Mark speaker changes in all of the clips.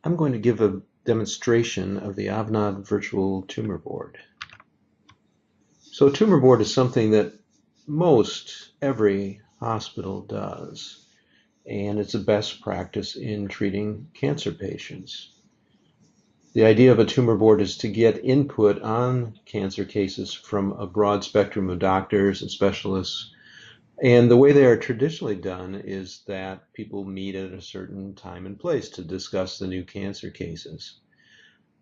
Speaker 1: I'm going to give a demonstration of the Avnod virtual tumor board. So a tumor board is something that most every hospital does, and it's a best practice in treating cancer patients. The idea of a tumor board is to get input on cancer cases from a broad spectrum of doctors and specialists. And the way they are traditionally done is that people meet at a certain time and place to discuss the new cancer cases.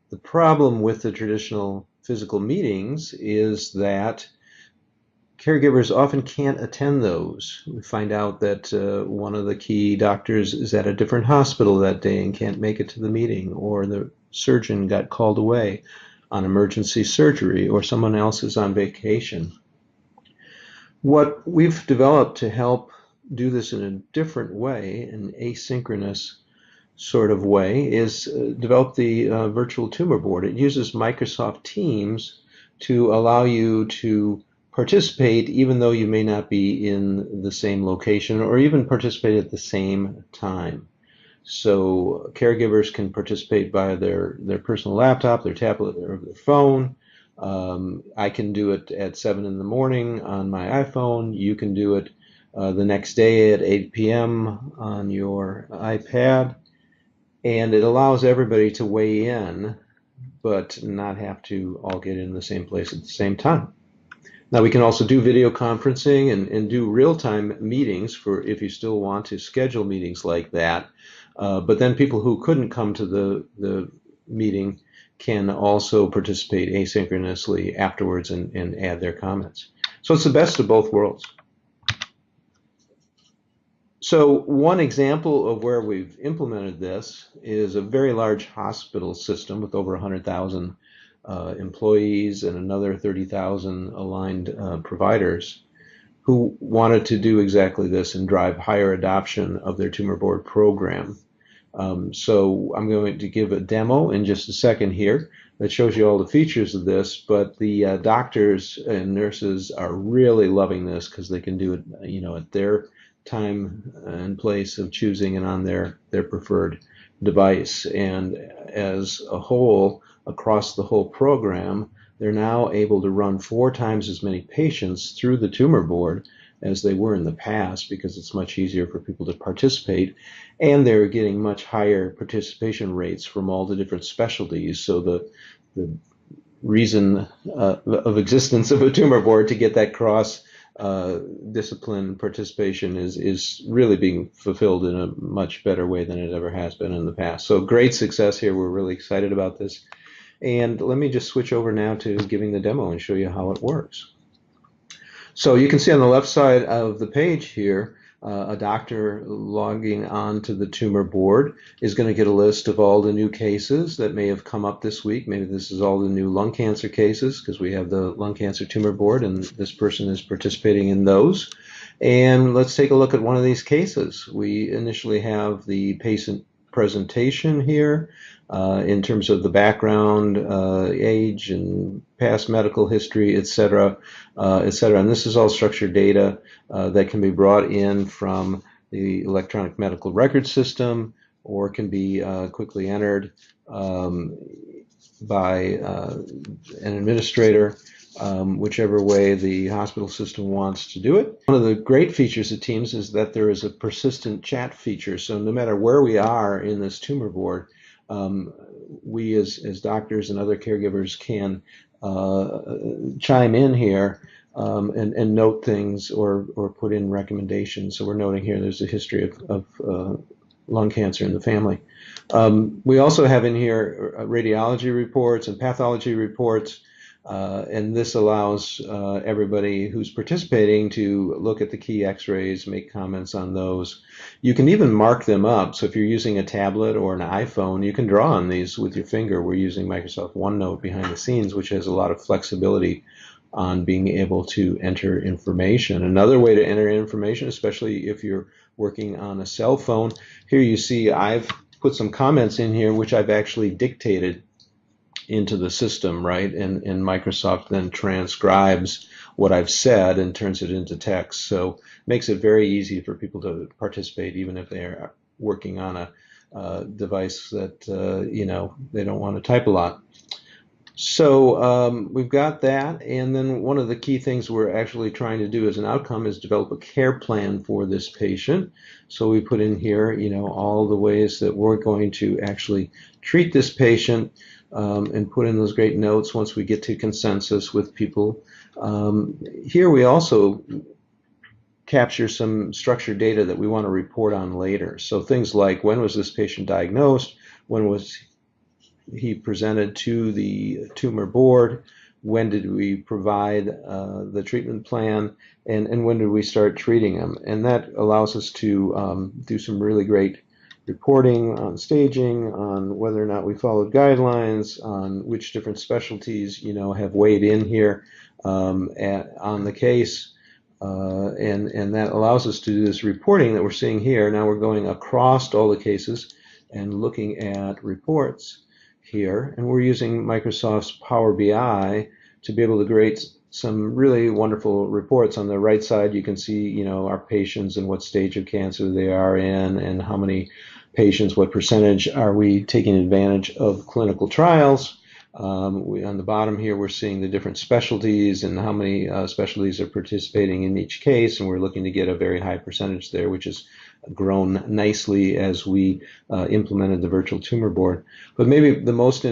Speaker 1: The problem with the traditional physical meetings is that caregivers often can't attend those. We find out that one of the key doctors is at a different hospital that day and can't make it to the meeting, or the surgeon got called away on emergency surgery, or someone else is on vacation. What we've developed to help do this in a different way, an asynchronous sort of way, is develop the virtual tumor board. It uses Microsoft Teams to allow you to participate even though you may not be in the same location or even participate at the same time. So caregivers can participate via their personal laptop, their tablet, or their phone. I can do it at 7 in the morning on my iPhone. You can do it the next day at 8 p.m. on your iPad. And it allows everybody to weigh in, but not have to all get in the same place at the same time. Now we can also do video conferencing and do real-time meetings for if you still want to schedule meetings like that. But then people who couldn't come to the meeting can also participate asynchronously afterwards and add their comments. So it's the best of both worlds. So one example of where we've implemented this is a very large hospital system with over 100,000 employees and another 30,000 aligned providers who wanted to do exactly this and drive higher adoption of their tumor board program. So I'm going to give a demo in just a second here that shows you all the features of this, but the doctors and nurses are really loving this because they can do it, at their time and place of choosing and on their preferred device. And as a whole, across the whole program, they're now able to run 4 times as many patients through the tumor board as they were in the past because it's much easier for people to participate, and they're getting much higher participation rates from all the different specialties. So the reason of existence of a tumor board to get that cross discipline participation is really being fulfilled in a much better way than it ever has been in the past. So great success here. We're really excited about this. And let me just switch over now to giving the demo and show you how it works. So you can see on the left side of the page here, a doctor logging on to the tumor board is going to get a list of all the new cases that may have come up this week. Maybe this is all the new lung cancer cases because we have the lung cancer tumor board and this person is participating in those. And let's take a look at one of these cases. We initially have the patient presentation here in terms of the background, age, and past medical history, et cetera, et cetera. And this is all structured data that can be brought in from the electronic medical record system or can be quickly entered by an administrator, whichever way the hospital system wants to do it. One of the great features of Teams is that there is a persistent chat feature. So no matter where we are in this tumor board, we as doctors and other caregivers can chime in here and note things or put in recommendations. So we're noting here there's a history of lung cancer in the family. We also have in here radiology reports and pathology reports, and this allows everybody who's participating to look at the key x-rays, make comments on those. You can even mark them up. So if you're using a tablet or an iPhone, you can draw on these with your finger. We're using Microsoft OneNote behind the scenes, which has a lot of flexibility on being able to enter information. Another way to enter information, especially if you're working on a cell phone, here you see I've put some comments in here which I've actually dictated into the system, right? And Microsoft then transcribes what I've said and turns it into text. So it makes it very easy for people to participate even if they're working on device that, they don't want to type a lot. So we've got that, and then one of the key things we're actually trying to do as an outcome is develop a care plan for this patient. So we put in here, all the ways that we're going to actually treat this patient, and put in those great notes once we get to consensus with people. Here we also capture some structured data that we want to report on later. So things like, when was this patient diagnosed? When was he presented to the tumor board? When did we provide the treatment plan? And when did we start treating him? And that allows us to do some really great reporting on staging, on whether or not we followed guidelines, on which different specialties, have weighed in here on the case. And that allows us to do this reporting that we're seeing here. Now we're going across all the cases and looking at reports here, and we're using Microsoft's Power BI to be able to create some really wonderful reports. On the right side, you can see, our patients and what stage of cancer they are in, and how many patients, what percentage are we taking advantage of clinical trials. On the bottom here, we're seeing the different specialties and how many specialties are participating in each case, and we're looking to get a very high percentage there, which has grown nicely as we implemented the virtual tumor board. But maybe the most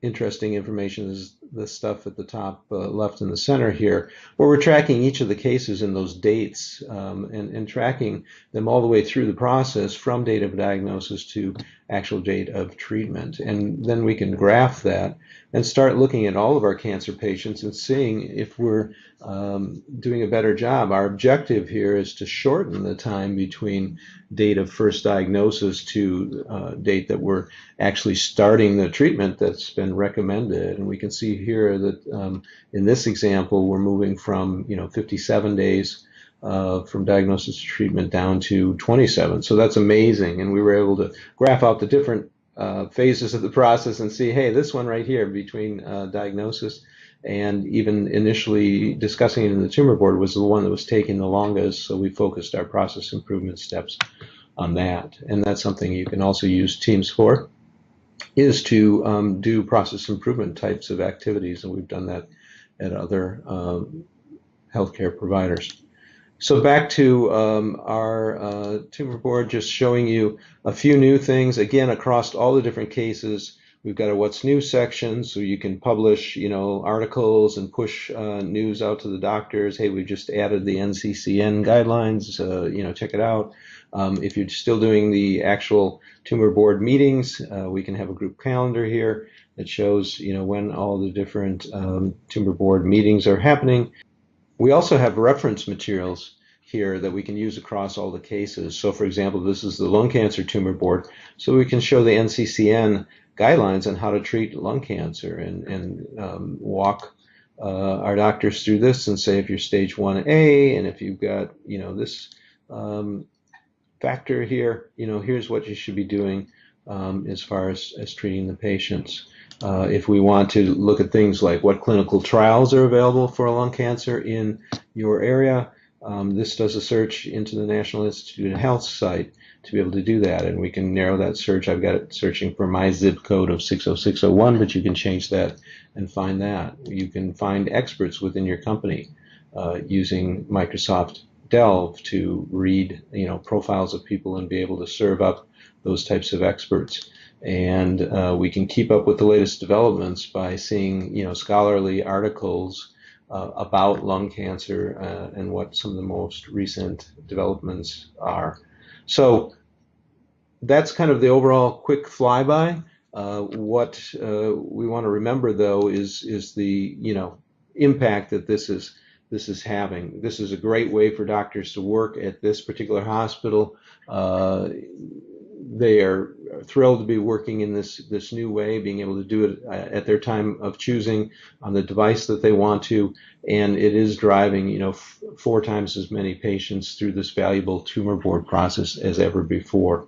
Speaker 1: interesting information is the stuff at the top left in the center here, where we're tracking each of the cases and those dates, and tracking them all the way through the process from date of diagnosis to actual date of treatment. And then we can graph that and start looking at all of our cancer patients and seeing if we're doing a better job. Our objective here is to shorten the time between date of first diagnosis to date that we're actually starting the treatment that's been recommended. And we can see here that in this example, we're moving from 57 days from diagnosis to treatment down to 27. So that's amazing. And we were able to graph out the different phases of the process and see, hey, this one right here between diagnosis and even initially discussing it in the tumor board was the one that was taking the longest. So we focused our process improvement steps on that. And that's something you can also use Teams for, is to do process improvement types of activities. And we've done that at other healthcare providers. So back to our tumor board, just showing you a few new things. Again, across all the different cases, we've got a what's new section, so you can publish, articles and push news out to the doctors. Hey, we just added the NCCN guidelines, check it out. If you're still doing the actual tumor board meetings, we can have a group calendar here that shows, when all the different tumor board meetings are happening. We also have reference materials here that we can use across all the cases. So for example, this is the lung cancer tumor board. So we can show the NCCN guidelines on how to treat lung cancer and walk our doctors through this and say, if you're stage 1A and if you've got, this factor here, here's what you should be doing as far as treating the patients. If we want to look at things like what clinical trials are available for lung cancer in your area, this does a search into the National Institute of Health site to be able to do that, and we can narrow that search. I've got it searching for my zip code of 60601, but you can change that and find that. You can find experts within your company using Microsoft Delve to read, profiles of people and be able to serve up those types of experts. And we can keep up with the latest developments by seeing, scholarly articles about lung cancer and what some of the most recent developments are. So that's kind of the overall quick flyby. What we want to remember, though, is the impact that this is having. This is a great way for doctors to work at this particular hospital. They are thrilled to be working in this new way, being able to do it at their time of choosing on the device that they want to, and it is driving 4 times as many patients through this valuable tumor board process as ever before.